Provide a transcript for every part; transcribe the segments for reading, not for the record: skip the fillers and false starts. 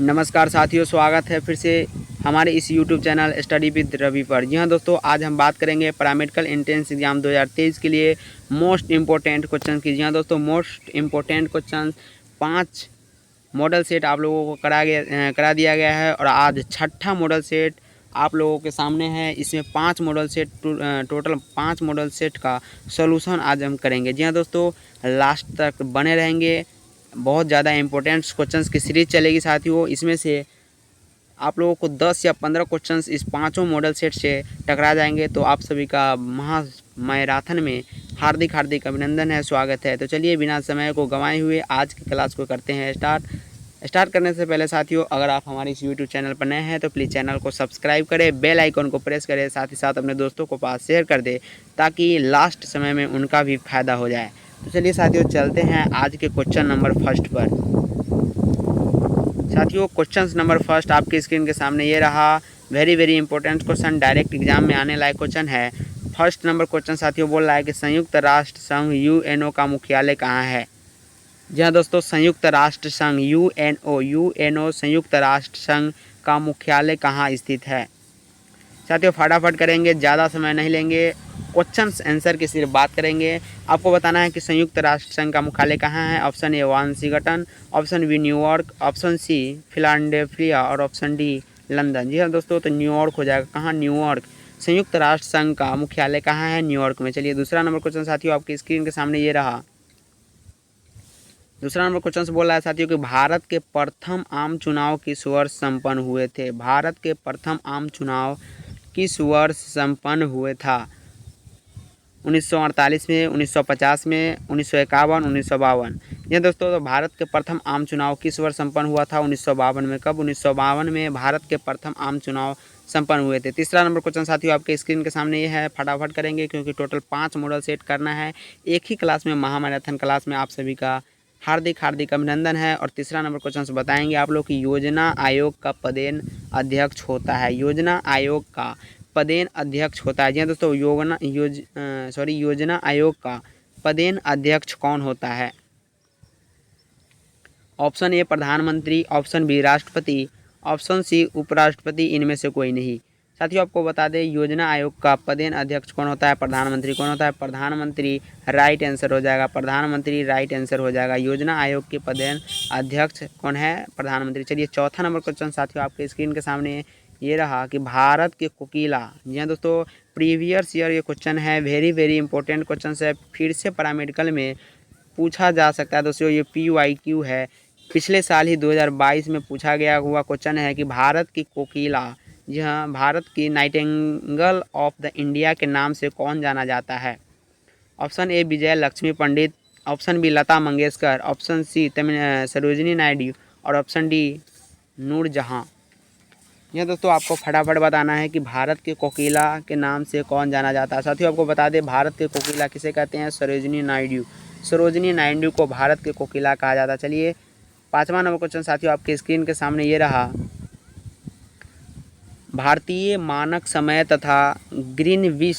नमस्कार साथियों, स्वागत है फिर से हमारे इस YouTube channel study with Ravi पर। जी हाँ दोस्तों, आज हम बात करेंगे पैरामेडिकल एंट्रेंस एग्जाम 2023 के लिए मोस्ट इम्पोर्टेंट क्वेश्चन की। जी हाँ दोस्तों, most important question 5 model set आप लोगों को करा दिया गया है और आज छठा मॉडल सेट आप लोगों के सामने है। इसमें 5 model set total 5 model set का सोल्यूशन आज हम करेंगे। जी हाँ दोस्तों, लास्ट तक बने रहेंगे। बहुत ज़्यादा इंपॉर्टेंट क्वेश्चंस की सीरीज चलेगी साथियों। इसमें से आप लोगों को 10 या 15 क्वेश्चंस इस पांचों मॉडल सेट से टकरा जाएंगे। तो आप सभी का मैराथन में हार्दिक हार्दिक अभिनंदन है, स्वागत है। तो चलिए बिना समय को गंवाए हुए आज की क्लास को करते हैं स्टार्ट करने से पहले साथियों, अगर आप हमारे इस यूट्यूब चैनल पर नए हैं तो प्लीज़ चैनल को सब्सक्राइब करें, बेल आइकन को प्रेस करें, साथ ही साथ अपने दोस्तों को पास शेयर कर दें ताकि लास्ट समय में उनका भी फायदा हो जाए। तो चलिए साथियों, चलते हैं आज के क्वेश्चन नंबर फर्स्ट पर। साथियों, क्वेश्चन नंबर फर्स्ट आपकी स्क्रीन के सामने ये रहा। Very important question, direct exam में आने लायक क्वेश्चन है। फर्स्ट नंबर क्वेश्चन साथियों बोल रहा है कि संयुक्त राष्ट्र संघ यूएनओ का मुख्यालय कहाँ है। जी हाँ दोस्तों, संयुक्त राष्ट्र संघ यूएनओ संयुक्त राष्ट्र संघ का मुख्यालय कहाँ स्थित है। साथियों फटाफट करेंगे, ज़्यादा समय नहीं लेंगे, क्वेश्चन आंसर की सिर्फ बात करेंगे। आपको बताना है कि संयुक्त राष्ट्र संघ का मुख्यालय कहाँ है। Option A Washington, option B New York, option C Philadelphia और ऑप्शन डी लंदन। जी हाँ दोस्तों, तो न्यूयॉर्क हो जाएगा। कहाँ? न्यूयॉर्क। संयुक्त राष्ट्र संघ का मुख्यालय कहाँ है? न्यूयॉर्क में। चलिए दूसरा नंबर क्वेश्चन साथियों आपकी स्क्रीन के सामने ये रहा। दूसरा नंबर क्वेश्चन से बोल रहा है साथियों कि भारत के प्रथम आम चुनाव किस वर्ष संपन्न हुए थे। भारत के प्रथम आम चुनाव किस वर्ष संपन्न हुए था। 1948 में, 1950 में, 1951, 1952। ये दोस्तों, तो भारत के प्रथम आम चुनाव किस वर्ष संपन्न हुआ था? 1952 में। कब? 1952 में भारत के प्रथम आम चुनाव संपन्न हुए थे। तीसरा नंबर क्वेश्चन साथियों आपके स्क्रीन के सामने ये है। फटाफट करेंगे क्योंकि टोटल 5 मॉडल सेट करना है एक ही क्लास में, महामैराथन क्लास में। आप सभी का हार्दिक अभिनंदन है। और तीसरा नंबर क्वेश्चन से बताएंगे आप लोग की योजना आयोग का पदेन अध्यक्ष होता है। योजना आयोग का पदेन अध्यक्ष होता है। जी हाँ दोस्तों, योजना आयोग का पदेन अध्यक्ष कौन होता है। ऑप्शन ए प्रधानमंत्री, ऑप्शन बी राष्ट्रपति, ऑप्शन सी उपराष्ट्रपति, इनमें से कोई नहीं। साथियों आपको बता दें, योजना आयोग का पदेन अध्यक्ष कौन होता है? प्रधानमंत्री। कौन होता है? प्रधानमंत्री। राइट आंसर हो जाएगा, प्रधानमंत्री राइट आंसर हो जाएगा। योजना आयोग के पदेन अध्यक्ष कौन है? प्रधानमंत्री। चलिए चौथा नंबर क्वेश्चन साथियों आपके स्क्रीन के सामने ये रहा कि भारत के कोकिला। जी हाँ दोस्तों, प्रीवियस ईयर ये क्वेश्चन है। वेरी इंपॉर्टेंट क्वेश्चन है। फिर से पैरामेडिकल में पूछा जा सकता है दोस्तों। ये PYQ है। पिछले साल ही 2022 में पूछा गया हुआ क्वेश्चन है कि भारत की कोकिला, जी हाँ, भारत की नाइटिंगेल ऑफ द इंडिया के नाम से कौन जाना जाता है। Option A Vijay Lakshmi Pandit, option B Lata Mangeshkar, option C Sarojini Naidu और ऑप्शन डी नूरजहां। यह दोस्तों आपको फटाफट बताना है कि भारत के कोकिला के नाम से कौन जाना जाता है। साथियों आपको बता दें, भारत के कोकिला किसे कहते हैं? सरोजिनी नायडू। सरोजिनी नायडू को भारत के कोकिला कहा जाता है। चलिए पाँचवा नंबर क्वेश्चन साथियों आपके स्क्रीन के सामने ये रहा। भारतीय मानक समय तथा ग्रीनविच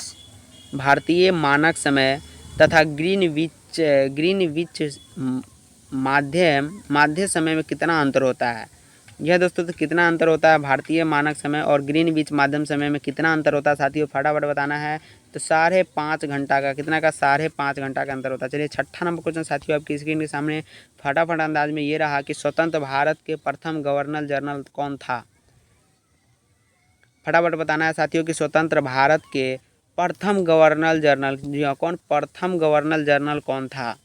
भारतीय मानक समय तथा ग्रीनविच माध्य समय में कितना अंतर होता है। यह दोस्तों, तो कितना अंतर होता है भारतीय मानक समय और ग्रीनविच माध्यम समय में कितना अंतर होता है साथियों फटाफट बताना है। तो 5.5 घंटा का, कितना का? 5.5 घंटा का अंतर होता है। चलिए छठा नंबर क्वेश्चन साथियों आपकी स्क्रीन के सामने फटाफट अंदाज में ये रहा कि स्वतंत्र भारत के प्रथम गवर्नर जनरल कौन था। फटाफट बताना है साथियों कि स्वतंत्र भारत के प्रथम गवर्नर जनरल, जी हाँ, कौन? प्रथम गवर्नर जनरल कौन था।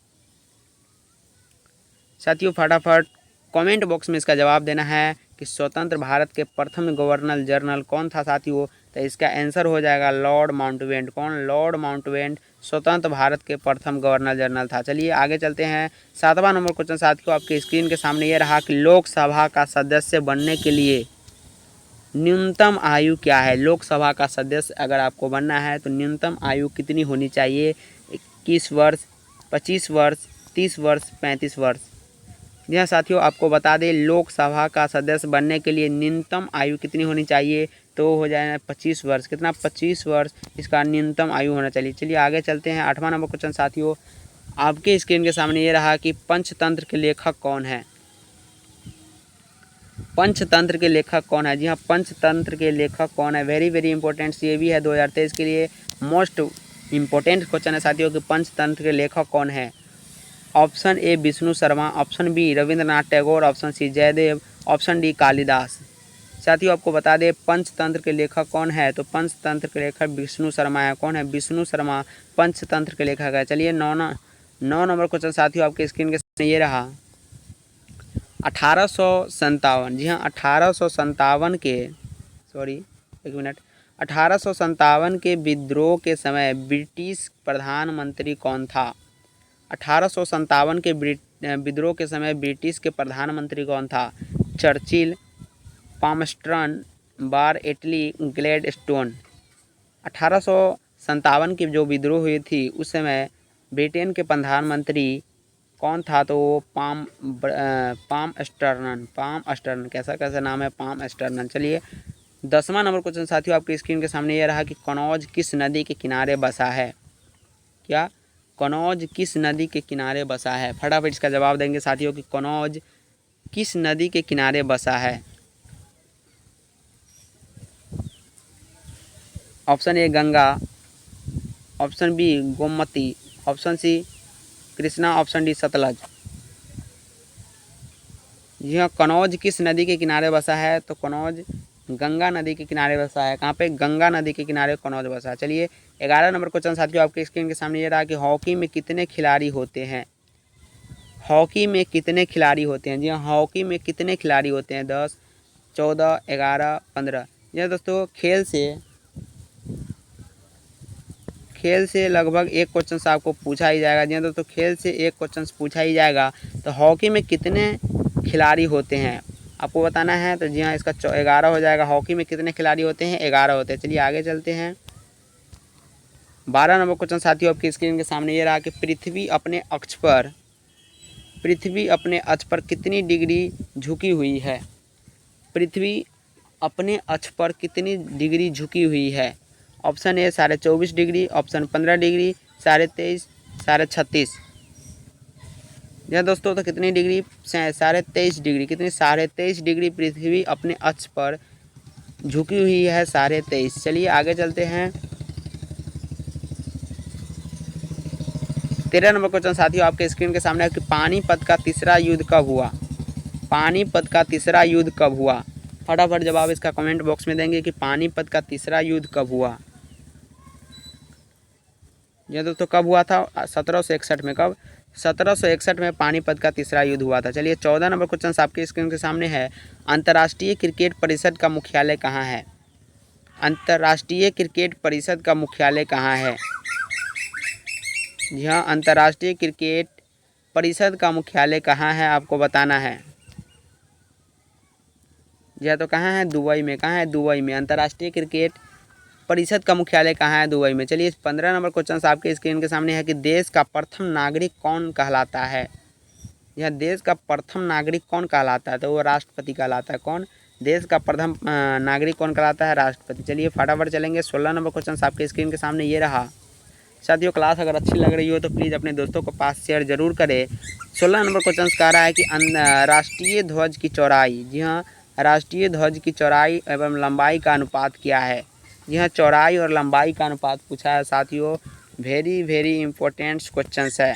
साथियों फटाफट कमेंट बॉक्स में इसका जवाब देना है कि स्वतंत्र भारत के प्रथम गवर्नर जनरल कौन था साथियों। तो इसका आंसर हो जाएगा लॉर्ड माउंटबेटन। कौन? लॉर्ड माउंटबेटन स्वतंत्र भारत के प्रथम गवर्नर जनरल था। चलिए आगे चलते हैं। 7वां नंबर क्वेश्चन साथियों आपके स्क्रीन के सामने ये रहा कि लोकसभा का सदस्य बनने के लिए न्यूनतम आयु क्या है। लोकसभा का सदस्य अगर आपको बनना है तो न्यूनतम आयु कितनी होनी चाहिए? 21 वर्ष, 25 वर्ष, 30 वर्ष, 35 वर्ष। जी हाँ साथियों, आपको बता दें लोकसभा का सदस्य बनने के लिए न्यूनतम आयु कितनी होनी चाहिए? तो हो जाए 25 वर्ष। कितना? 25 वर्ष इसका न्यूनतम आयु होना चाहिए। चलिए आगे चलते हैं। 8वां नंबर क्वेश्चन साथियों आपके स्क्रीन के सामने ये रहा कि पंचतंत्र के लेखक कौन है। पंचतंत्र के लेखक कौन है? जी हाँ, पंचतंत्र के लेखक कौन है? वेरी वेरी इंपॉर्टेंट ये भी है 2023 के लिए मोस्ट इम्पोर्टेंट क्वेश्चन है साथियों कि पंचतंत्र के लेखक कौन है? Option A Vishnu Sharma, option B Rabindranath Tagore, option C Jayadev, option D Kalidas. साथियों आपको बता दें पंचतंत्र के लेखक कौन है, तो पंचतंत्र के लेखक विष्णु शर्मा है। कौन है? विष्णु शर्मा पंचतंत्र के लेखक है। चलिए 9 नंबर क्वेश्चन साथियों आपके स्क्रीन के सामने ये रहा। 1857, जी हाँ 1857 के 1857 के विद्रोह के समय ब्रिटिश प्रधानमंत्री कौन था? 1857 के विद्रोह के समय ब्रिटिश के प्रधानमंत्री कौन था? चर्चिल, पामस्ट्रन, बार एटली, ग्लैडस्टोन। 1857 की जो विद्रोह हुई थी उस समय ब्रिटेन के प्रधानमंत्री कौन था? तो वो पाम कैसा नाम है? पाम स्टर्नन। चलिए 10वां नंबर क्वेश्चन साथियों आपकी स्क्रीन के सामने ये रहा कि कनौज किस नदी के किनारे बसा है? क्या कनौज किस नदी के किनारे बसा है? फटाफट इसका जवाब देंगे साथियों कि कनौज किस नदी के किनारे बसा है। Option A Ganga, option B Gomti, option C Krishna, option D Sutlej. जी हाँ, कनौज किस नदी के किनारे बसा है? तो कनौज गंगा नदी के किनारे बसा है। कहाँ पे? गंगा नदी के किनारे कनौज बसा है। चलिए 11 नंबर क्वेश्चन साथियों आपके स्क्रीन के सामने ये रहा कि हॉकी में कितने खिलाड़ी होते हैं? हॉकी में कितने खिलाड़ी होते हैं? जी हाँ, हॉकी में कितने खिलाड़ी होते हैं? 10, 14, 11, 15। जी हाँ दोस्तों, खेल से लगभग एक क्वेश्चन आपको पूछा ही जाएगा। जी हाँ दोस्तों, खेल से एक क्वेश्चन पूछा ही जाएगा। तो हॉकी में कितने खिलाड़ी होते हैं आपको बताना है। तो जी हाँ, इसका 11 हो जाएगा। हॉकी में कितने खिलाड़ी होते हैं? 11 होते हैं। चलिए आगे चलते हैं। 12 नंबर क्वेश्चन साथियों आपकी स्क्रीन के सामने ये रहा कि पृथ्वी अपने अक्ष पर कितनी डिग्री झुकी हुई है? पृथ्वी अपने अक्ष पर कितनी डिग्री झुकी हुई है? ऑप्शन ए 24.5 डिग्री, ऑप्शन 15 डिग्री, 23.5, 36.5। यह दोस्तों तो कितनी डिग्री? 23.5 डिग्री। कितनी? 23.5 डिग्री पृथ्वी अपने अक्ष पर झुकी हुई है, 23.5। चलिए आगे चलते हैं। 13 नंबर क्वेश्चन साथियों आपके स्क्रीन के सामने है कि पानीपत का तीसरा युद्ध कब हुआ? पानीपत का तीसरा युद्ध कब हुआ? फटाफट जवाब इसका कमेंट बॉक्स में देंगे कि पानीपत का तीसरा युद्ध कब हुआ। यह दोस्तों कब हुआ था? 1761 में। कब? 1761 में पानीपत का तीसरा युद्ध हुआ था। चलिए 14 नंबर क्वेश्चन आपके स्क्रीन के सामने है। अंतर्राष्ट्रीय क्रिकेट परिषद का मुख्यालय कहाँ है? अंतर्राष्ट्रीय क्रिकेट परिषद का मुख्यालय कहाँ है? जी हाँ, अंतर्राष्ट्रीय क्रिकेट परिषद का मुख्यालय कहाँ है आपको बताना है। जी हाँ, तो कहाँ है? दुबई में। कहाँ है? दुबई में। अंतर्राष्ट्रीय क्रिकेट परिषद का मुख्यालय कहाँ है? दुबई में। चलिए 15 नंबर क्वेश्चन आपके स्क्रीन के सामने है कि देश का प्रथम नागरिक कौन कहलाता है? यह देश का प्रथम नागरिक कौन कहलाता है? तो वो राष्ट्रपति कहलाता है। कौन? देश का प्रथम नागरिक कौन कहलाता है? राष्ट्रपति। चलिए फटाफट चलेंगे। 16 नंबर क्वेश्चन आपके स्क्रीन के सामने ये रहा। साथियों क्लास अगर अच्छी लग रही हो तो प्लीज़ अपने दोस्तों को पास शेयर जरूर करें। 16 नंबर क्वेश्चन कह रहा है कि राष्ट्रीय ध्वज की चौड़ाई, जी हाँ, राष्ट्रीय ध्वज की चौड़ाई एवं लंबाई का अनुपात क्या है? जी हाँ, चौड़ाई और लंबाई का अनुपात पूछा है साथियों। वेरी वेरी इंपॉर्टेंट क्वेश्चन है।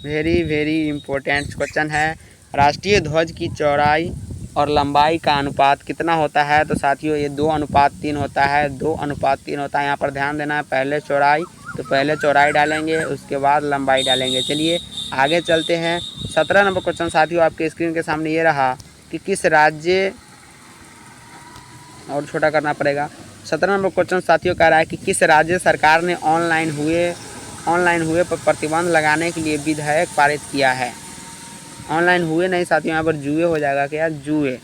वेरी वेरी इंपॉर्टेंट क्वेश्चन है। राष्ट्रीय ध्वज की चौड़ाई और लंबाई का अनुपात कितना होता है? तो साथियों ये 2:3 होता है। 2:3 होता है। यहाँ पर ध्यान देना है। पहले चौड़ाई, तो पहले चौड़ाई डालेंगे, उसके बाद लंबाई डालेंगे। चलिए आगे चलते हैं। 17 नंबर क्वेश्चन साथियों आपके स्क्रीन के सामने ये रहा कि किस राज्य, और छोटा करना पड़ेगा। 17 नंबर क्वेश्चन साथियों कह रहा है कि किस राज्य सरकार ने ऑनलाइन हुए पर प्रतिबंध लगाने के लिए विधेयक पारित किया है? ऑनलाइन हुए नहीं साथियों, यहाँ पर जुए हो जाएगा। क्या? जुए।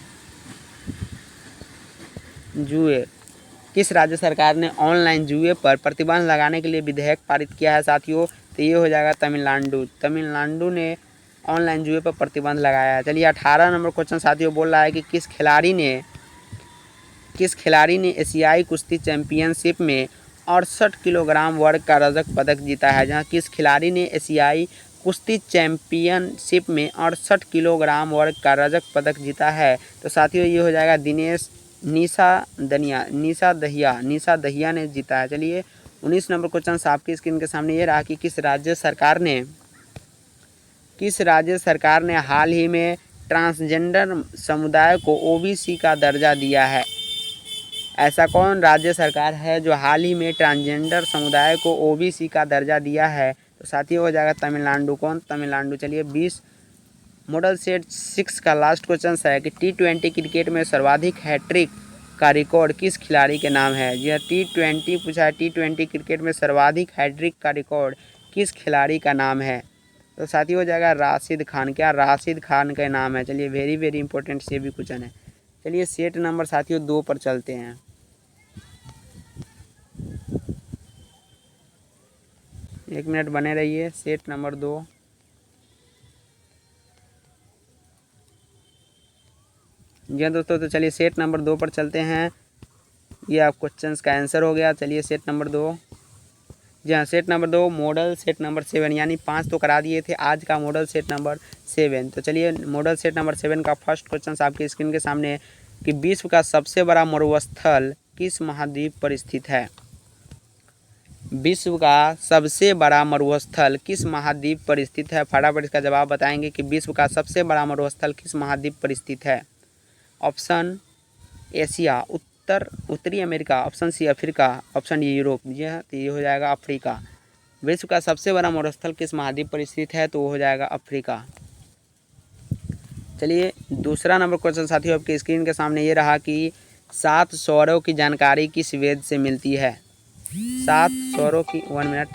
किस राज्य सरकार ने ऑनलाइन जुए पर प्रतिबंध लगाने के लिए विधेयक पारित किया है साथियों? तो ये हो जाएगा तमिलनाडु। तमिलनाडु ने ऑनलाइन जुए पर प्रतिबंध लगाया है। चलिए 18 नंबर क्वेश्चन साथियों बोल रहा है कि किस खिलाड़ी ने एशियाई कुश्ती चैंपियनशिप में 68 किलोग्राम वर्ग का रजत पदक जीता है? जहाँ किस खिलाड़ी ने एशियाई कुश्ती चैंपियनशिप में 68 किलोग्राम वर्ग का रजत पदक जीता है? तो साथियों ये हो जाएगा दिनेश निशा दहिया ने जीता है। चलिए 19 नंबर क्वेश्चन आपकी स्क्रीन के सामने ये रहा कि किस राज्य सरकार ने हाल ही में ट्रांसजेंडर समुदाय को ओबीसी का दर्जा दिया है? ऐसा कौन राज्य सरकार है जो हाल ही में ट्रांसजेंडर समुदाय को ओबीसी का दर्जा दिया है? तो साथियों हो जाएगा तमिलनाडु। कौन? तमिलनाडु। चलिए 20 मॉडल सेट 6 का लास्ट क्वेश्चन है कि T20 क्रिकेट में सर्वाधिक हैट्रिक का रिकॉर्ड किस खिलाड़ी के नाम है? यह T20 पूछा है, T20 क्रिकेट में सर्वाधिक हैट्रिक का रिकॉर्ड किस खिलाड़ी का नाम है? तो साथियों हो जाएगा राशिद खान। क्या? राशिद खान का नाम है। चलिए वेरी वेरी इंपॉर्टेंट से भी क्वेश्चन है। चलिए सेट नंबर साथियों 2 पर चलते हैं। एक मिनट बने रहिए। सेट नंबर 2 जी हाँ दोस्तों, तो चलिए सेट नंबर 2 पर चलते हैं। ये आप क्वेश्चंस का आंसर हो गया। चलिए सेट नंबर 2, जी हाँ set number 2 model set number 7, यानी 5 तो करा दिए थे, आज का मॉडल सेट नंबर 7। तो चलिए मॉडल सेट नंबर 7 का फर्स्ट क्वेश्चन आपकी स्क्रीन के सामने कि विश्व का सबसे बड़ा मरुस्थल किस महाद्वीप पर स्थित है? विश्व का सबसे बड़ा मरुस्थल किस महाद्वीप पर स्थित है? फटाफट इसका जवाब बताएंगे कि विश्व का सबसे बड़ा मरुस्थल किस महाद्वीप पर स्थित है। ऑप्शन एशिया, उत्तरी America, option C Africa, option D Europe. यह तो ये हो जाएगा अफ्रीका। विश्व का सबसे बड़ा मरुस्थल किस महाद्वीप पर स्थित है? तो वो हो जाएगा अफ्रीका। चलिए दूसरा नंबर क्वेश्चन साथियों आपके स्क्रीन के सामने ये रहा कि 7 स्वरों की जानकारी किस वेद से मिलती है? 7 स्वरों की 1 मिनट।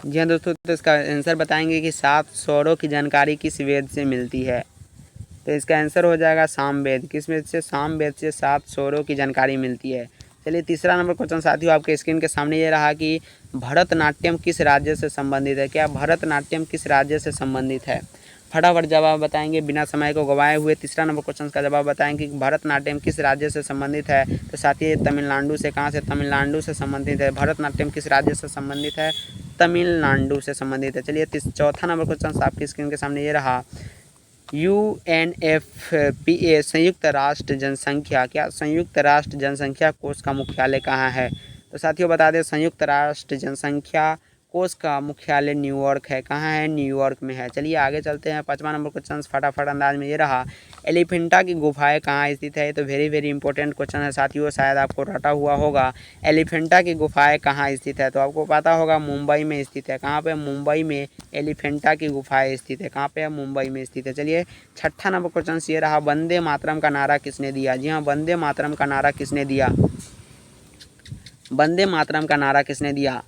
जी हाँ दोस्तों, तो इसका आंसर बताएंगे कि 7 स्वरों की जानकारी किस वेद से मिलती है? तो इसका आंसर हो जाएगा सामवेद। किस वेद से? सामवेद से 7 स्वरों की जानकारी मिलती है। चलिए तीसरा नंबर क्वेश्चन साथियों आपके स्क्रीन के सामने ये रहा कि भरतनाट्यम किस राज्य से संबंधित है? क्या भरतनाट्यम किस राज्य से संबंधित है? फटाफट जवाब बताएंगे बिना समय को गवाए हुए। तीसरा नंबर क्वेश्चन का जवाब बताएंगे कि भरतनाट्यम किस राज्य से संबंधित है? तो साथियों तमिलनाडु से। कहाँ से? तमिलनाडु से संबंधित है। भरतनाट्यम किस राज्य से संबंधित है? तमिलनाडु से संबंधित है। चलिए चौथा नंबर क्वेश्चन आपकी स्क्रीन के सामने ये रहा UNFPA संयुक्त राष्ट्र जनसंख्या, क्या संयुक्त राष्ट्र जनसंख्या कोष का मुख्यालय कहाँ है? तो साथियों बता दें संयुक्त राष्ट्र जनसंख्या कोष का मुख्यालय न्यूयॉर्क है। कहाँ है? न्यूयॉर्क में है। चलिए आगे चलते हैं। 5वां नंबर क्वेश्चन फटाफट अंदाज में ये रहा एलिफेंटा की गुफाएं कहाँ स्थित है? तो वेरी वेरी इंपॉर्टेंट क्वेश्चन है साथियों, शायद आपको रटा हुआ होगा। एलिफेंटा की गुफाएं कहाँ स्थित है? तो आपको पता होगा मुंबई में स्थित है। कहाँ पे? मुंबई में एलिफेंटा की गुफाएं स्थित है। कहाँ पे है? मुंबई में स्थित है। चलिए छठा नंबर क्वेश्चन ये रहा वंदे मातरम का नारा किसने दिया? जी हाँ वंदे मातरम का नारा किसने दिया? वंदे मातरम का नारा किसने दिया?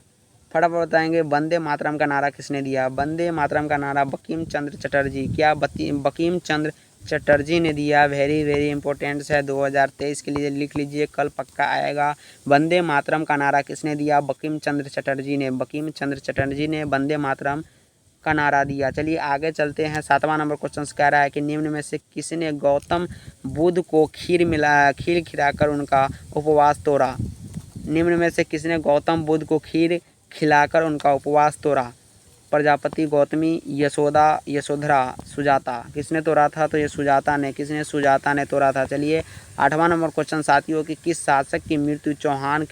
फटाफट बताएंगे वंदे मातरम का नारा किसने दिया? वंदे मातरम का नारा बंकिम चंद्र चटर्जी। क्या? बंकिम चंद्र चटर्जी ने दिया। वेरी वेरी इंपॉर्टेंट है, 2023 के लिए लिख लीजिए, कल पक्का आएगा। वंदे मातरम का नारा किसने दिया? बंकिम चंद्र चटर्जी ने। बंकिम चंद्र चटर्जी ने वंदे मातरम का नारा दिया। चलिए आगे चलते हैं। 7वां नंबर क्वेश्चन कह रहा है कि निम्न में से किसने गौतम बुद्ध को खीर खिलाकर उनका उपवास तोड़ा? निम्न में से किसने गौतम बुद्ध को खीर खिलाकर उनका उपवास तोड़ा? प्रजापति, गौतमी, यशोधरा, सुजाता। किसने तोड़ा था? तो ये सुजाता ने। किसने? सुजाता ने तोड़ा था। चलिए 8वां नंबर क्वेश्चन साथियों कि किस शासक की मृत्यु चौहान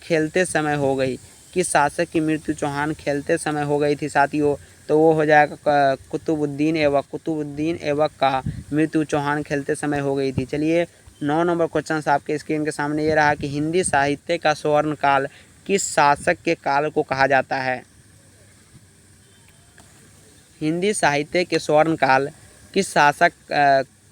खेलते समय हो गई? किस शासक की मृत्यु चौहान खेलते समय हो गई थी साथियों? तो वो हो जाएगा कुतुबुद्दीन ऐबक का मृत्यु चौहान खेलते समय हो गई थी। चलिए 9 नंबर क्वेश्चन आपके स्क्रीन के सामने ये रहा कि हिंदी साहित्य का स्वर्ण काल किस शासक के काल को कहा जाता है? हिंदी साहित्य के स्वर्ण काल किस शासक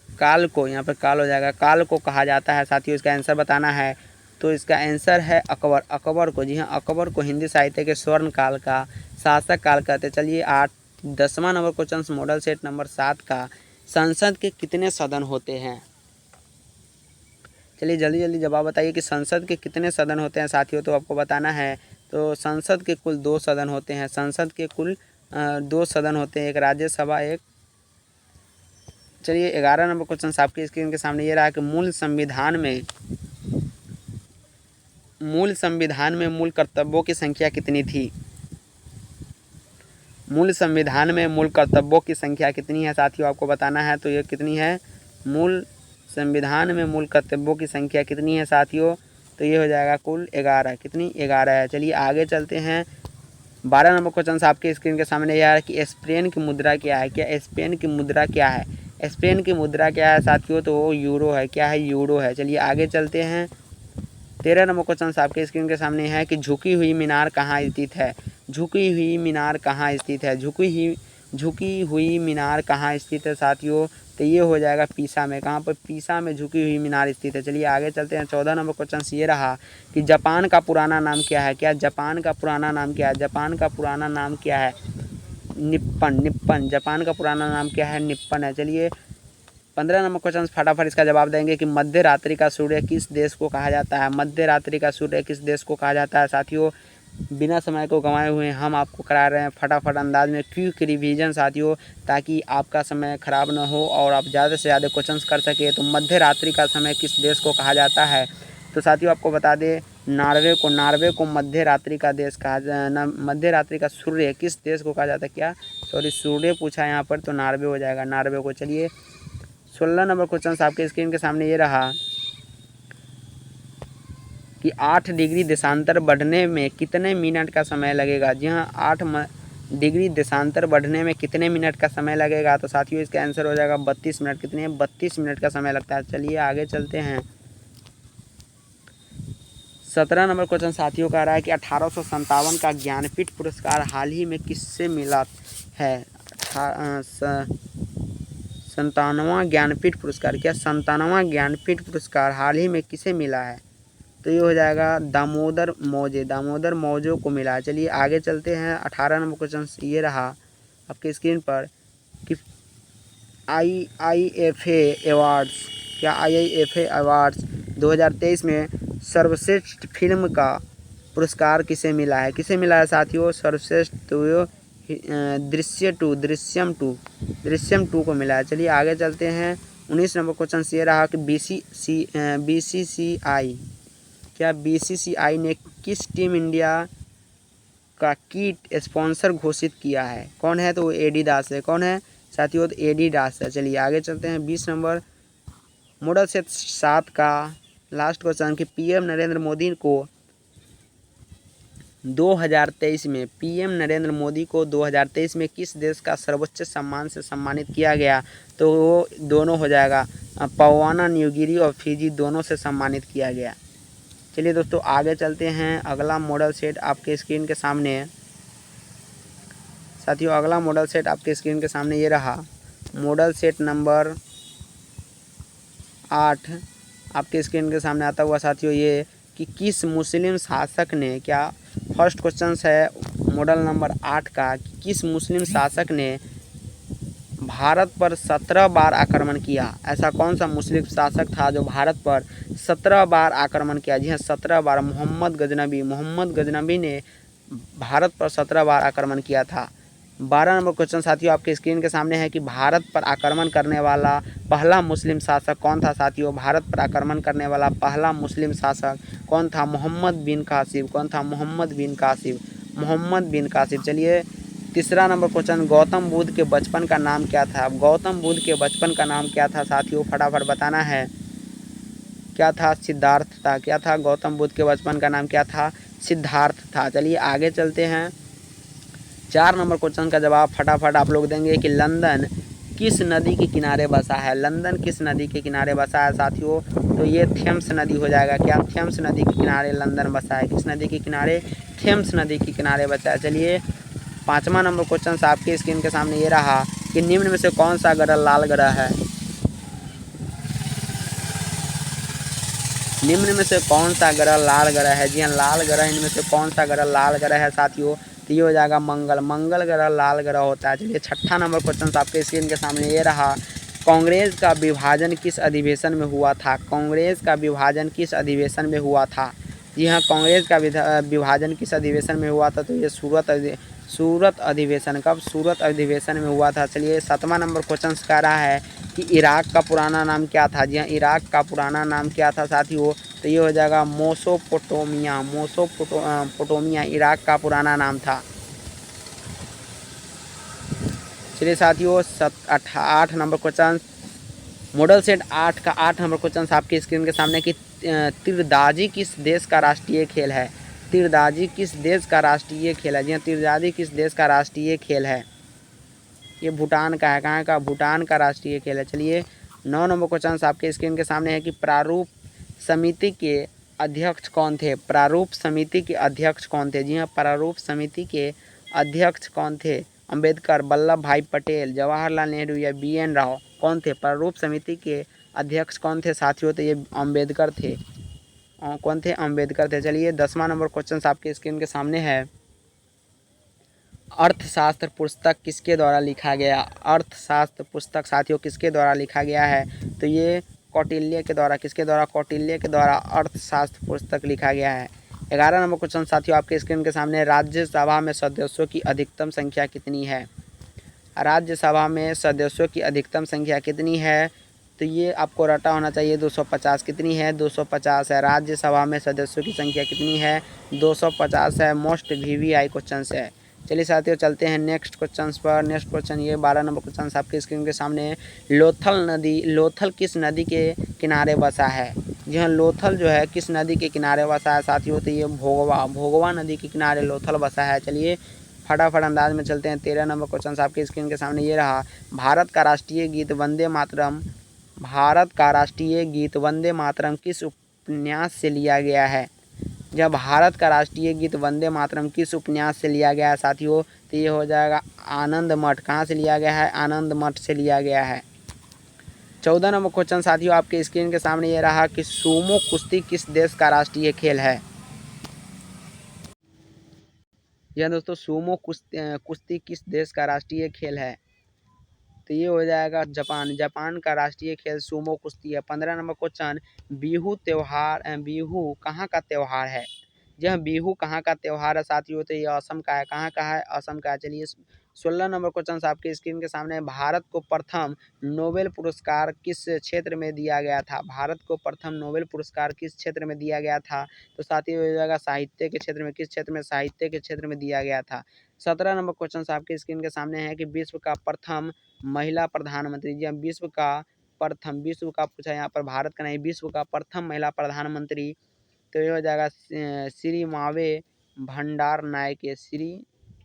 काल को, यहाँ पर काल हो जाएगा, काल को कहा जाता है साथियों? इसका आंसर बताना है। तो इसका आंसर है अकबर को। जी हाँ अकबर को हिंदी साहित्य के स्वर्ण काल का शासक काल कहते। चलिए 10वां number question model set number 7 का संसद के कितने सदन होते हैं? चलिए जल्दी जल्दी जवाब बताइए कि संसद के कितने सदन होते हैं साथियों? तो आपको बताना है। तो संसद के कुल 2 सदन होते हैं। संसद के कुल 2 सदन होते हैं, एक राज्यसभा एक। चलिए 11 नंबर क्वेश्चन आपकी स्क्रीन के सामने ये रहा कि मूल संविधान में मूल संविधान में मूल कर्तव्यों की संख्या कितनी थी? मूल संविधान में मूल कर्तव्यों की संख्या कितनी है साथियों, आपको बताना है। तो ये कितनी है? मूल संविधान में मूल कर्तव्यों की संख्या कितनी है साथियों? तो ये हो जाएगा कुल 11। कितनी? 11 है। चलिए आगे चलते हैं। 12 नंबर क्वेश्चन आपके स्क्रीन के सामने ये आ रहा है कि स्पेन की मुद्रा क्या है? क्या स्पेन की मुद्रा क्या है? स्पेन की मुद्रा क्या है साथियों? तो वो यूरो है। क्या है? यूरो है। चलिए आगे चलते हैं। 13 नंबर क्वेश्चन आपके स्क्रीन के सामने है कि झुकी हुई मीनार कहाँ स्थित है? झुकी हुई मीनार कहाँ स्थित है? झुकी हुई मीनार कहाँ स्थित है साथियों? तो ये हो जाएगा पीसा में। कहाँ पर? पीसा में झुकी हुई मीनार स्थित है। चलिए आगे चलते हैं। 14 नंबर क्वेश्चन ये रहा कि जापान का पुराना नाम क्या है? क्या जापान का पुराना नाम क्या है? जापान का पुराना नाम क्या है? निप्पन। निप्पन। जापान का पुराना नाम क्या है? निप्पन है। चलिए 15 नंबर क्वेश्चन फटाफट इसका जवाब देंगे कि मध्य रात्रि का सूर्य किस देश को कहा जाता है? मध्य रात्रि का सूर्य किस देश को कहा जाता है साथियों? बिना समय को गंवाए हुए हम आपको करा रहे हैं फटाफट अंदाज में क्विक रिवीजन साथियों, ताकि आपका समय खराब ना हो और आप ज़्यादा से ज़्यादा क्वेश्चंस कर सके। तो मध्य रात्रि का समय किस देश को कहा जाता है? तो साथियों आपको बता दें, नॉर्वे को मध्य रात्रि का देश कहा, मध्य रात्रि का सूर्य किस देश को कहा जाता है? क्या सॉरी सूर्य पूछा यहाँ पर, तो नॉर्वे हो जाएगा, नॉर्वे को। चलिए 16 नंबर क्वेश्चन आपके स्क्रीन के सामने ये रहा कि 8 डिग्री देशांतर बढ़ने में कितने मिनट का समय लगेगा? जी हाँ, 8 डिग्री देशांतर बढ़ने में कितने मिनट का समय लगेगा? तो साथियों इसका आंसर हो जाएगा 32 मिनट। कितने? 32 मिनट का समय लगता है। चलिए आगे चलते हैं। 17 नंबर क्वेश्चन साथियों का रहा है कि 1857 का ज्ञानपीठ पुरस्कार हाल ही में किससे मिला है? 97वां ज्ञानपीठ पुरस्कार, क्या 97वां ज्ञानपीठ पुरस्कार हाल ही में किसे मिला है? तो ये हो जाएगा दामोदर मौजे, दामोदर मौजों को मिला। चलिए आगे चलते हैं। 18 नंबर क्वेश्चन ये रहा आपके स्क्रीन पर कि IIFA अवार्ड्स, क्या IIFA अवार्ड्स 2023 में सर्वश्रेष्ठ फिल्म का पुरस्कार किसे मिला है? किसे मिला है साथियों? सर्वश्रेष्ठ तो दृश्यम टू को मिला है। चलिए आगे चलते हैं। 19 नंबर क्वेश्चन ये रहा कि BCCI, क्या BCCI ने किस टीम इंडिया का किट स्पॉन्सर घोषित किया है? कौन है? तो एडिडास है। कौन है साथियों? तो एडिडास है। चलिए आगे चलते हैं। 20 नंबर मॉडल सेट 7 का लास्ट क्वेश्चन कि PM नरेंद्र मोदी को 2023 में किस देश का सर्वोच्च सम्मान से सम्मानित किया गया? तो वो दोनों हो जाएगा, पपुआ न्यू गिनी और फिजी, दोनों से सम्मानित किया गया। चलिए दोस्तों आगे चलते हैं। अगला मॉडल सेट आपके स्क्रीन के सामने है साथियों। अगला मॉडल सेट आपके स्क्रीन के सामने ये रहा। मॉडल सेट नंबर 8 आपके स्क्रीन के सामने आता हुआ साथियों ये कि किस मुस्लिम शासक ने, क्या फर्स्ट क्वेश्चन है मॉडल नंबर 8 का, कि किस मुस्लिम शासक ने भारत पर 17 बार आक्रमण किया? ऐसा कौन सा मुस्लिम शासक था जो भारत पर 17 बार आक्रमण किया? जी हाँ, 17 बार। मोहम्मद गजनबी ने भारत पर 17 बार आक्रमण किया था। 12 नंबर क्वेश्चन साथियों आपके स्क्रीन के सामने है कि भारत पर आक्रमण करने वाला पहला मुस्लिम शासक कौन था साथियों? भारत पर आक्रमण करने वाला पहला मुस्लिम शासक कौन था? मोहम्मद बिन कासिम। कौन था? मोहम्मद बिन कासिम। चलिए तीसरा नंबर क्वेश्चन, गौतम बुद्ध के बचपन का नाम क्या था? गौतम बुद्ध के बचपन का नाम क्या था साथियों? फटाफट बताना है। क्या था? सिद्धार्थ था। क्या था? गौतम बुद्ध के बचपन का नाम क्या था? सिद्धार्थ था। चलिए आगे चलते हैं। 4 नंबर क्वेश्चन का जवाब फटाफट आप लोग देंगे कि लंदन किस नदी के किनारे बसा है? लंदन किस नदी के किनारे बसा है साथियों? तो ये थेम्स नदी हो जाएगा। क्या थेम्स नदी के किनारे लंदन बसा है? किस नदी के किनारे? थेम्स नदी के किनारे बसा है। चलिए 5वां नंबर क्वेश्चन आपके स्क्रीन के सामने ये रहा कि निम्न में से कौन सा ग्रह लाल ग्रह है? निम्न में से कौन सा ग्रह लाल ग्रह है? जी हाँ, लाल ग्रह। इनमें से कौन सा ग्रह लाल ग्रह है साथियों? तो ये हो जाएगा मंगल ग्रह लाल ग्रह होता है। चलिए 6ठा नंबर क्वेश्चन आपके स्क्रीन के सामने ये रहा, कांग्रेस का विभाजन किस अधिवेशन में हुआ था? कांग्रेस का विभाजन किस अधिवेशन में हुआ था? जी हाँ, कांग्रेस का विभाजन किस अधिवेशन में हुआ था? तो ये सूरत अधिवेशन। कब? सूरत अधिवेशन में हुआ था। चलिए 7वां नंबर क्वेश्चन कह रहा है कि इराक का पुराना नाम क्या था? जी हाँ, इराक का पुराना नाम क्या था साथियों? तो ये हो जाएगा मोसोपोटामिया। मोसोपोटामिया इराक का पुराना नाम था। चलिए साथियों 8 नंबर क्वेश्चन मॉडल सेट 8 का 8 नंबर क्वेश्चन आपके स्क्रीन के सामने कि तीरंदाजी किस देश का राष्ट्रीय खेल है। तीरंदाजी किस देश का राष्ट्रीय खेल है। जी हाँ, तीरंदाजी किस देश का राष्ट्रीय खेल है। ये भूटान का है। कहाँ का? भूटान का राष्ट्रीय खेल है। चलिए 9 नंबर क्वेश्चन आपके स्क्रीन के सामने है कि प्रारूप समिति के अध्यक्ष कौन थे। प्रारूप समिति के अध्यक्ष कौन थे। जी हाँ, प्रारूप समिति के अध्यक्ष कौन थे। अंबेडकर, वल्लभ भाई पटेल, जवाहरलाल नेहरू या BN राव कौन थे। प्रारूप समिति के अध्यक्ष कौन थे साथियों। तो ये अंबेडकर थे। कौन थे? अंबेडकर थे। चलिए 10वां नंबर क्वेश्चन आपके स्क्रीन के सामने है अर्थशास्त्र पुस्तक किसके द्वारा लिखा गया। अर्थशास्त्र पुस्तक साथियों किसके द्वारा लिखा गया है। तो ये कौटिल्य के द्वारा। किसके द्वारा? कौटिल्य के द्वारा अर्थशास्त्र पुस्तक लिखा गया है। 11 नंबर क्वेश्चन साथियों आपके स्क्रीन के सामने राज्यसभा में सदस्यों की अधिकतम संख्या कितनी है। राज्यसभा में सदस्यों की अधिकतम संख्या कितनी है। तो ये आपको रटा होना चाहिए 250। कितनी है? 250 है। राज्यसभा में सदस्यों की संख्या कितनी है? 250 है। मोस्ट VVI क्वेश्चन है। चलिए साथियों चलते हैं नेक्स्ट क्वेश्चन पर। नेक्स्ट क्वेश्चन ये 12 नंबर क्वेश्चन आपके स्क्रीन के सामने है। लोथल किस नदी के किनारे बसा है। जी हाँ, लोथल जो है किस नदी के किनारे बसा है साथियों। तो ये भोगवा नदी के किनारे लोथल बसा है। चलिए फटाफट अंदाज में चलते हैं। 13 नंबर क्वेश्चन आपके स्क्रीन के सामने ये रहा। भारत का राष्ट्रीय गीत वंदे मातरम। भारत का राष्ट्रीय गीत वंदे मातरम किस उपन्यास से लिया गया है। जब भारत का राष्ट्रीय गीत वंदे मातरम किस उपन्यास से लिया गया है साथियों। तो ये हो जाएगा आनंद मठ। कहाँ से लिया गया है? आनंद मठ से लिया गया है। 14 नंबर क्वेश्चन साथियों आपके स्क्रीन के सामने ये रहा कि सूमो कुश्ती किस देश का राष्ट्रीय खेल है। यह दोस्तों सूमो कुश्ती किस देश का राष्ट्रीय खेल है। तो ये हो जाएगा जापान। जापान का राष्ट्रीय खेल सूमो कुश्ती है। 15 नंबर क्वेश्चन बिहू कहाँ का त्यौहार है। यह बिहू कहाँ का त्यौहार है साथियों। तो ये असम का है। कहाँ का है? असम का है। चलिए 16 नंबर क्वेश्चन आपके स्क्रीन के सामने है। भारत को प्रथम नोबेल पुरस्कार किस क्षेत्र में दिया गया था। भारत को प्रथम नोबेल पुरस्कार किस क्षेत्र में दिया गया था। तो साथियों हो जाएगा साहित्य के क्षेत्र में। किस क्षेत्र में? साहित्य के क्षेत्र में दिया गया था। 17 नंबर क्वेश्चन आपके स्क्रीन के सामने है कि विश्व का प्रथम महिला प्रधानमंत्री। जी विश्व का पूछा यहाँ पर, भारत का नहीं। विश्व का प्रथम महिला प्रधानमंत्री तो ये हो जाएगा श्री मावे भंडार नायके।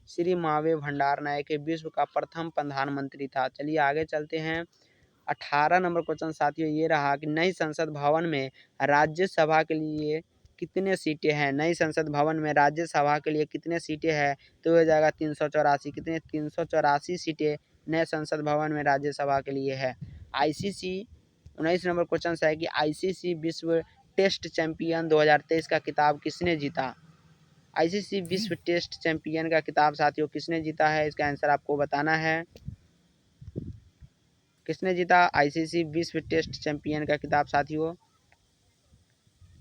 श्री मावे भंडार नायके विश्व का प्रथम प्रधानमंत्री था। चलिए आगे चलते हैं। 18 नंबर क्वेश्चन साथियों ये रहा कि नई संसद भवन में राज्यसभा के लिए कितने सीटें हैं। नई संसद भवन में राज्यसभा के लिए कितने सीटें हैं। तो हो जाएगा 384। कितने? 384 सीटें नए संसद भवन में राज्यसभा के लिए है। ICC 19 नंबर क्वेश्चन है कि ICC विश्व टेस्ट चैंपियन 2023 का खिताब किसने जीता। ICC विश्व टेस्ट चैंपियन का खिताब साथियों किसने जीता है। इसका आंसर आपको बताना है। किसने जीता ICC विश्व टेस्ट चैंपियन का खिताब साथियों।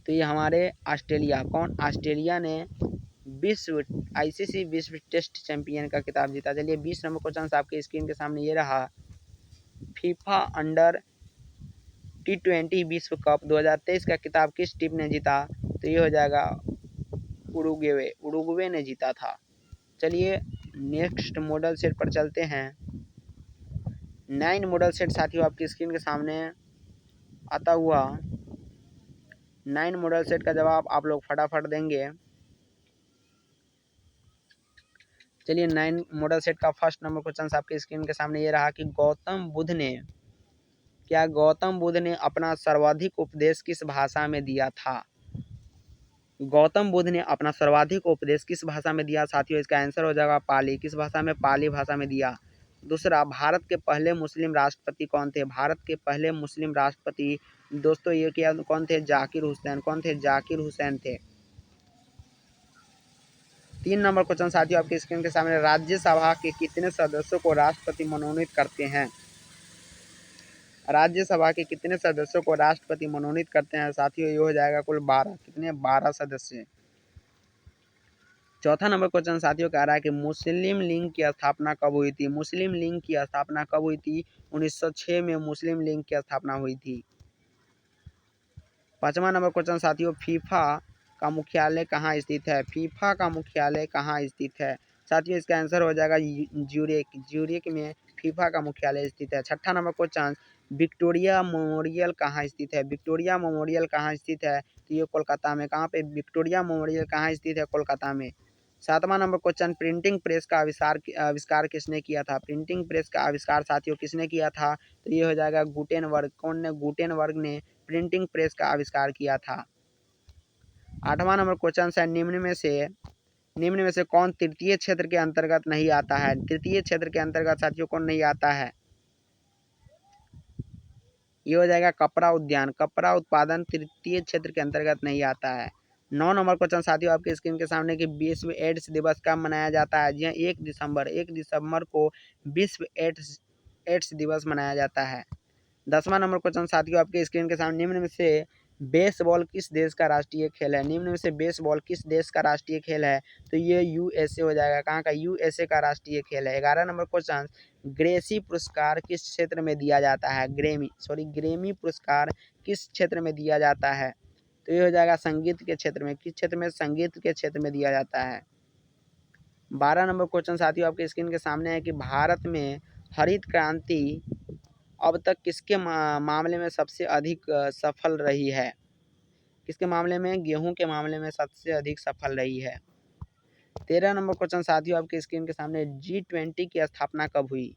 तो ये हमारे ऑस्ट्रेलिया। कौन? ऑस्ट्रेलिया ने ICC विश्व टेस्ट चैंपियन का खिताब जीता। चलिए 20 नंबर क्वेश्चन आपके स्क्रीन के सामने ये रहा। फीफा अंडर T20 विश्व कप 2023 का खिताब किस टीम ने जीता। तो ये हो जाएगा उरुग्वे ने जीता था। चलिए नेक्स्ट मॉडल सेट पर चलते हैं। 9 मॉडल सेट साथियों आपकी स्क्रीन के सामने आता हुआ 9 मॉडल सेट का जवाब आप लोग फटाफट देंगे। चलिए 9 मॉडल सेट का फर्स्ट नंबर क्वेश्चन आपके स्क्रीन के सामने ये रहा कि गौतम बुद्ध ने अपना सर्वाधिक उपदेश किस भाषा में दिया था। गौतम बुद्ध ने अपना सर्वाधिक उपदेश किस भाषा में दिया साथियों। इसका आंसर हो जाएगा पाली। किस भाषा में? पाली भाषा में दिया। दूसरा, भारत के पहले मुस्लिम राष्ट्रपति कौन थे। भारत के पहले मुस्लिम राष्ट्रपति दोस्तों ये क्या कौन थे? जाकिर हुसैन। कौन थे? जाकिर हुसैन थे। 3 नंबर क्वेश्चन साथियों आपके स्क्रीन के सामने राज्यसभा के कितने सदस्यों को राष्ट्रपति मनोनीत करते हैं। राज्यसभा के कितने सदस्यों को राष्ट्रपति मनोनीत करते हैं साथियों। ये हो जाएगा कुल 12। कितने? 12 सदस्य। चौथा नंबर क्वेश्चन साथियों कह रहा है कि मुस्लिम लीग की स्थापना कब हुई थी। मुस्लिम लीग की स्थापना कब हुई थी। 1906 में मुस्लिम लीग की स्थापना हुई थी। 5वां नंबर क्वेश्चन साथियों, फीफा का मुख्यालय कहाँ स्थित है? फीफा का मुख्यालय कहाँ स्थित है? साथियों इसका आंसर हो जाएगा ज्यूरिख। ज्यूरिख में फीफा का मुख्यालय स्थित है। 6ठा नंबर क्वेश्चन, विक्टोरिया मेमोरियल कहाँ स्थित है? विक्टोरिया मेमोरियल कहाँ स्थित है? तो ये कोलकाता में। कहाँ पे विक्टोरिया मेमोरियल कहाँ स्थित है? कोलकाता में। 7वां नंबर क्वेश्चन, प्रिंटिंग प्रेस का आविष्कार किसने किया था? प्रिंटिंग प्रेस का आविष्कार साथियों किसने किया था? तो ये हो जाएगा गुटेनबर्ग। कौन ने? गुटेनबर्ग ने प्रिंटिंग प्रेस का आविष्कार किया था। 8वां नंबर क्वेश्चन है, निम्न में से कौन तृतीय क्षेत्र के अंतर्गत नहीं आता है? तृतीय क्षेत्र के अंतर्गत साथियों कौन नहीं आता है? ये हो जाएगा कपड़ा उद्यान। कपड़ा उत्पादन तृतीय क्षेत्र के अंतर्गत नहीं आता है। 9 नंबर क्वेश्चन साथियों आपके स्क्रीन के सामने कि विश्व एड्स दिवस कब मनाया जाता है? जी हाँ, 1 दिसंबर को विश्व एड्स दिवस मनाया जाता है। 10वां नंबर क्वेश्चन साथियों आपके स्क्रीन के सामने, निम्न में से बेसबॉल किस देश का राष्ट्रीय खेल है? निम्न में से बेसबॉल किस देश का राष्ट्रीय खेल है? तो ये यूएसए हो जाएगा। कहाँ का? यूएसए का राष्ट्रीय खेल है। 11 नंबर क्वेश्चन, ग्रेसी पुरस्कार किस क्षेत्र में दिया जाता है? ग्रेमी पुरस्कार किस क्षेत्र में दिया जाता है? तो ये हो जाएगा संगीत के क्षेत्र में। किस क्षेत्र में? संगीत के क्षेत्र में दिया जाता है। 12 नंबर क्वेश्चन साथियों आपके स्क्रीन के सामने है कि भारत में हरित क्रांति अब तक किसके मामले में सबसे अधिक सफल रही है? किसके मामले में? गेहूं के मामले में सबसे अधिक सफल रही है। 13 नंबर क्वेश्चन साथियों आपके स्क्रीन के सामने, G20 की स्थापना कब हुई?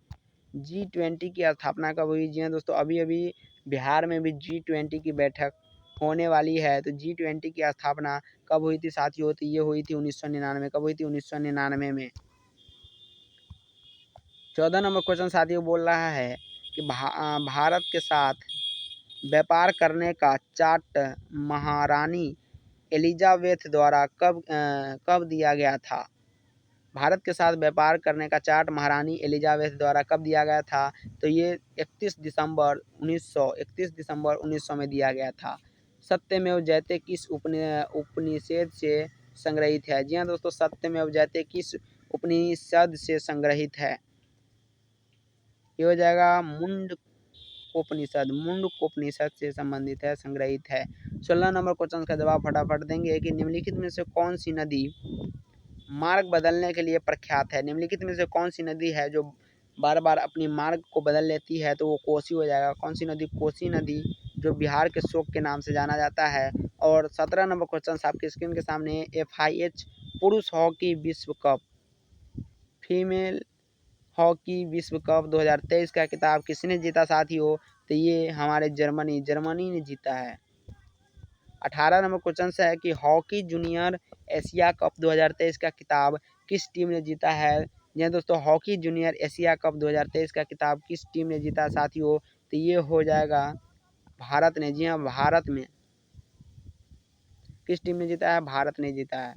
G20 की स्थापना कब हुई? जी हाँ दोस्तों, अभी अभी बिहार में भी G20 की बैठक होने वाली है। तो G20 की स्थापना कब हुई थी साथियों? तो ये हुई थी 1999। कब हुई थी? 1999 में। 14 नंबर क्वेश्चन साथियों बोल रहा है कि भारत के साथ व्यापार करने का चार्ट महारानी एलिजाबेथ द्वारा कब दिया गया था? भारत के साथ व्यापार करने का चार्ट महारानी एलिजाबेथ द्वारा कब दिया गया था? तो ये 31 दिसंबर 1900 में दिया गया था। सत्यमेव जयते किस उपनिषद से संग्रहित है? जी हाँ दोस्तों, सत्यमेव जयते किस उपनिषद से संग्रहित है? ये हो जाएगा मुंडकोपनिषद से संबंधित है, संग्रहित है। 16 नंबर क्वेश्चन का जवाब फटाफट देंगे कि निम्नलिखित में से कौन सी नदी मार्ग बदलने के लिए प्रख्यात है? निम्नलिखित में से कौन सी नदी है जो बार बार अपनी मार्ग को बदल लेती है? तो वो कोसी हो जाएगा। कौन सी नदी? कोसी नदी, जो बिहार के शोक के नाम से जाना जाता है। और 17 नंबर क्वेश्चन आपके स्क्रीन के सामने, FIH पुरुष हॉकी विश्व कप, फीमेल हॉकी विश्व कप 2023 का खिताब किसने जीता साथियों? तो ये हमारे जर्मनी ने जीता है। 18 नंबर क्वेश्चन है कि हॉकी जूनियर एशिया कप 2023 का खिताब किस टीम ने जीता है? जी दोस्तों, हॉकी जूनियर एशिया कप 2023 का खिताब किस टीम ने जीता साथियों? तो ये हो जाएगा भारत ने। जी हाँ, भारत में। किस टीम ने जीता है? भारत ने जीता है।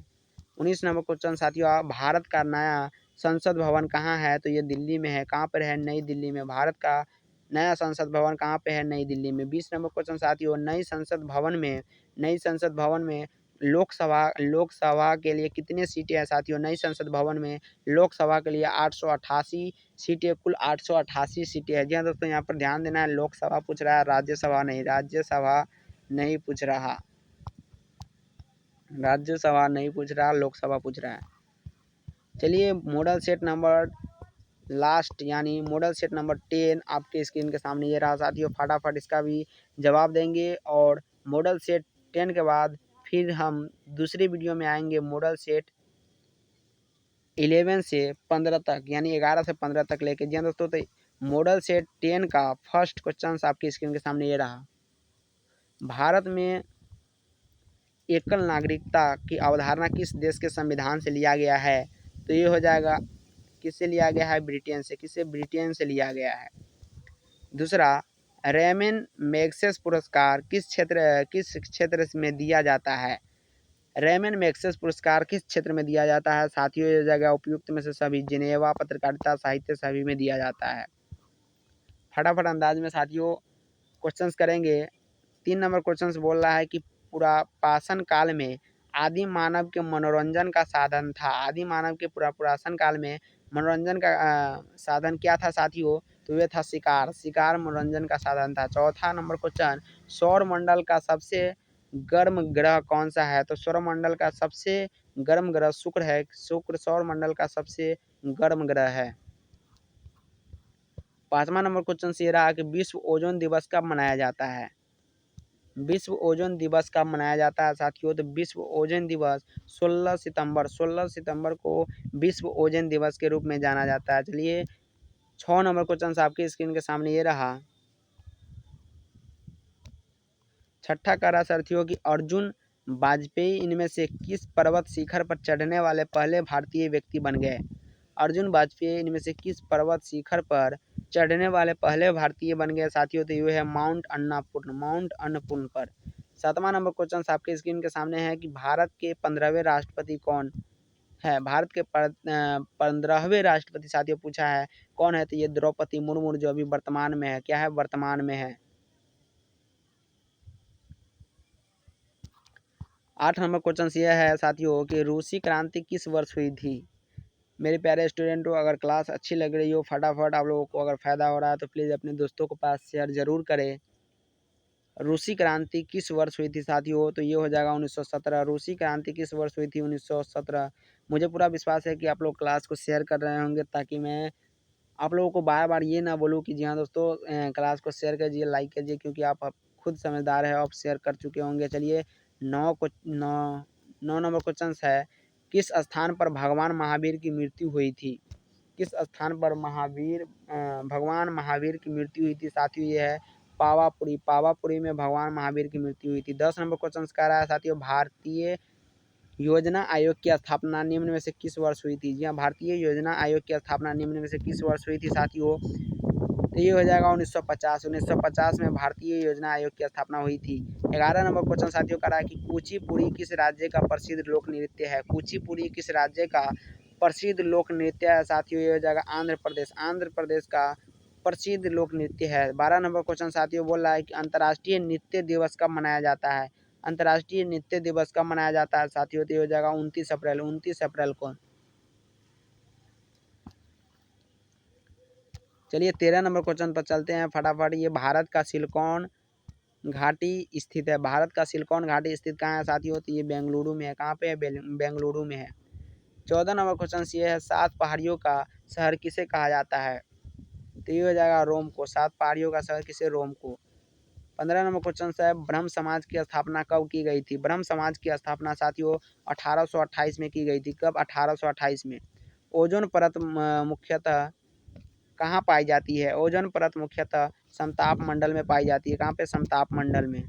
19 नंबर क्वेश्चन साथियों, भारत का नया संसद भवन कहाँ है? तो ये दिल्ली में है। कहाँ पर है? नई दिल्ली में। भारत का नया संसद भवन कहाँ पे है? नई दिल्ली में। 20 नंबर क्वेश्चन साथियों, नई संसद भवन में लोकसभा के लिए कितने सीटें हैं साथियों? नई संसद भवन में लोकसभा के लिए 888 सीटें, कुल 888 सीटें हैं। जी हाँ दोस्तों, यहाँ पर ध्यान देना है, लोकसभा पूछ रहा है, राज्यसभा नहीं। राज्यसभा नहीं पूछ रहा, लोकसभा पूछ रहा है। चलिए, मॉडल सेट नंबर लास्ट यानी मॉडल सेट नंबर 10 आपके स्क्रीन के सामने ये रहा साथियों। फटाफट इसका भी जवाब देंगे और मॉडल सेट 10 के बाद फिर हम दूसरी वीडियो में आएंगे मॉडल सेट 11 से 15 तक, यानी 11 से 15 तक लेके। जी हाँ दोस्तों, तो मॉडल सेट 10 का फर्स्ट क्वेश्चन आपके स्क्रीन के सामने ये रहा, भारत में एकल नागरिकता की अवधारणा किस देश के संविधान से लिया गया है? तो ये हो जाएगा, किससे लिया गया है? ब्रिटेन से। किससे? ब्रिटेन से लिया गया है। दूसरा, रेमन मैग्सेस पुरस्कार किस क्षेत्र में दिया जाता है? रेमन मैग्सेस पुरस्कार किस क्षेत्र में दिया जाता है साथियों? ये जगह उपयुक्त में से सभी, जिनेवा, पत्रकारिता, साहित्य, सभी में दिया जाता है। फटाफट अंदाज में साथियों क्वेश्चंस करेंगे। 3 नंबर क्वेश्चंस बोल रहा है कि पुरापाषाण काल में आदि मानव के मनोरंजन का साधन था। आदि मानव के पुरापाषाण काल में मनोरंजन का साधन क्या था साथियों? तो ये था शिकार। शिकार मनोरंजन का साधन था। चौथा नंबर क्वेश्चन, सौर मंडल का सबसे गर्म ग्रह कौन सा है? तो सौरमंडल का सबसे गर्म ग्रह शुक्र है। शुक्र सौरमंडल का सबसे गर्म ग्रह है। 5वां नंबर क्वेश्चन ये रहा कि विश्व ओजोन दिवस कब मनाया जाता है? विश्व ओजोन दिवस कब मनाया जाता है साथियों? तो विश्व ओजोन दिवस 16 सितंबर को विश्व ओजोन दिवस के रूप में जाना जाता है। चलिए 6 नंबर क्वेश्चन आपकी स्क्रीन के सामने ये रहा। छठा कह रहा साथियों कि अर्जुन वाजपेयी इनमें से किस पर्वत शिखर पर चढ़ने वाले पहले भारतीय व्यक्ति बन गए? अर्जुन वाजपेयी इनमें से किस पर्वत शिखर पर चढ़ने वाले पहले भारतीय बन गए साथियों? तो ये है माउंट अन्नपूर्ण पर। 7वां नंबर क्वेश्चन आपके स्क्रीन के सामने है कि भारत के 15वें राष्ट्रपति कौन है? भारत के 15वें राष्ट्रपति साथियों पूछा है कौन है? तो ये द्रौपदी मुर्मू जो अभी वर्तमान में है। क्या है? वर्तमान में है। 8 नंबर क्वेश्चन ये है साथियों कि रूसी क्रांति किस वर्ष हुई थी? मेरे प्यारे स्टूडेंटों, अगर क्लास अच्छी लग रही हो, फटाफट आप लोगों को अगर फ़ायदा हो रहा है तो प्लीज़ अपने दोस्तों के पास शेयर ज़रूर करें। रूसी क्रांति किस वर्ष हुई थी साथियों? तो ये हो जाएगा 1917। रूसी क्रांति किस वर्ष हुई थी? 1917। मुझे पूरा विश्वास है कि आप लोग क्लास को शेयर कर रहे होंगे ताकि मैं आप लोगों को बार बार ये ना बोलूँ कि जी हाँ दोस्तों क्लास को शेयर कीजिए, लाइक कीजिए, क्योंकि आप खुद समझदार है, आप शेयर कर चुके होंगे। चलिए 9 नंबर क्वेश्चन है, किस स्थान पर भगवान महावीर की मृत्यु हुई थी? किस स्थान पर भगवान महावीर की मृत्यु हुई थी साथियों? ये है पावापुरी। पावापुरी में भगवान महावीर की मृत्यु हुई थी। 10 नंबर क्वेश्चन कह रहा है साथियों, भारतीय योजना आयोग की स्थापना निम्न में से किस वर्ष हुई थी? जी हाँ, भारतीय योजना आयोग की स्थापना निम्न में से किस वर्ष हुई थी साथियों? तो ये हो जाएगा 1950। 1950 में भारतीय योजना आयोग की स्थापना हुई थी। 11 नंबर क्वेश्चन साथियों कह रहा है कि कुचिपुड़ी किस राज्य का प्रसिद्ध लोक नृत्य है? कुचिपुड़ी किस राज्य का प्रसिद्ध लोक नृत्य है साथियों? ये हो जाएगा आंध्र प्रदेश। आंध्र प्रदेश का प्रसिद्ध लोक नृत्य है। 12 नंबर क्वेश्चन साथियों बोल रहा है कि अंतर्राष्ट्रीय नृत्य दिवस कब मनाया जाता है? अंतर्राष्ट्रीय नृत्य दिवस कब मनाया जाता है साथियों? तो ये हो जाएगा 29 अप्रैल। 29 अप्रैल को। चलिए 13 नंबर क्वेश्चन पर चलते हैं फटाफट। ये भारत का सिलिकॉन घाटी स्थित है। भारत का सिलिकॉन घाटी स्थित कहाँ है साथियों? तो ये बेंगलुरु में है। कहाँ पे है? बेंगलुरु में है। 14 नंबर क्वेश्चन ये है, 7 पहाड़ियों का शहर किसे कहा जाता है? तो ये हो जाएगा रोम को। 7 पहाड़ियों का शहर किसे? रोम को। 15 नंबर क्वेश्चन है, ब्रह्म समाज की स्थापना कब की गई थी? ब्रह्म समाज की स्थापना साथियों 1828 में की गई थी। कब? 1828 में। ओजोन परत मुख्यतः कहाँ पाई जाती है? ओजोन परत मुख्यतः समताप मंडल में पाई जाती है। कहाँ पे? समताप मंडल में।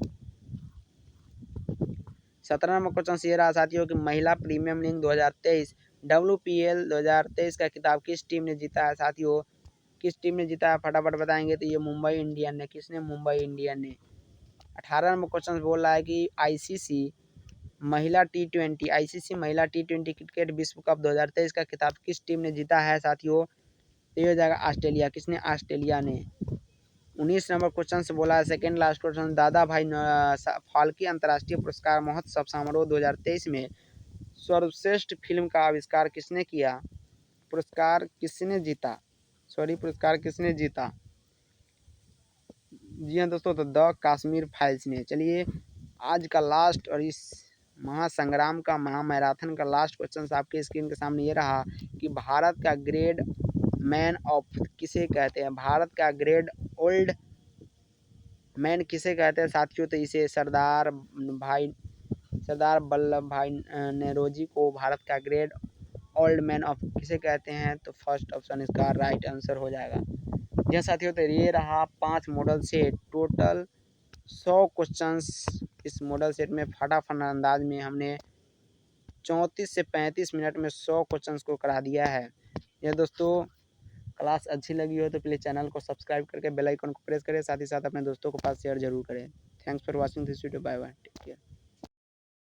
17 नंबर क्वेश्चन ये रहा साथियों कि महिला प्रीमियम लीग 2023 WPL 2023 का खिताब किस टीम ने जीता है साथियों? किस टीम ने जीता है फटाफट बताएंगे तो ये मुंबई इंडियन ने। किसने? मुंबई इंडियन ने। 18 नंबर क्वेश्चन बोल रहा है कि आईसीसी महिला टी20 क्रिकेट विश्व कप 2023 का खिताब किस टीम ने जीता है साथियों? तो ये हो जाएगा ऑस्ट्रेलिया। किसने? ऑस्ट्रेलिया ने। 19 नंबर क्वेश्चन से बोला है सेकेंड लास्ट क्वेश्चन, दादा भाई फाल्के अंतर्राष्ट्रीय पुरस्कार महोत्सव समारोह 2023 में सर्वश्रेष्ठ फिल्म का आविष्कार किसने किया? पुरस्कार किसने जीता? पुरस्कार किसने जीता? जी हाँ दोस्तों, तो द कश्मीर फाइल्स ने। चलिए आज का लास्ट और इस महासंग्राम का महामैराथन का लास्ट क्वेश्चन आपके स्क्रीन के सामने ये रहा कि भारत का ग्रेट मैन ऑफ किसे कहते हैं? भारत का ग्रेट ओल्ड मैन किसे कहते हैं साथियों? तो इसे सरदार वल्लभ भाई नेहरूजी को भारत का ग्रेट ओल्ड मैन ऑफ किसे कहते हैं? तो फर्स्ट ऑप्शन इसका राइट आंसर हो जाएगा। यह साथियों तो ये रहा 5 मॉडल सेट, टोटल 100 क्वेश्चंस इस मॉडल सेट में फटाफट अंदाज में हमने 34 से 35 मिनट में 100 क्वेश्चंस को करा दिया है। यह दोस्तों क्लास अच्छी लगी हो तो प्लीज़ चैनल को सब्सक्राइब करके बेल आइकन को प्रेस करें, साथ ही साथ अपने दोस्तों के पास शेयर जरूर करें। Thanks for watching this video. Bye bye, take care.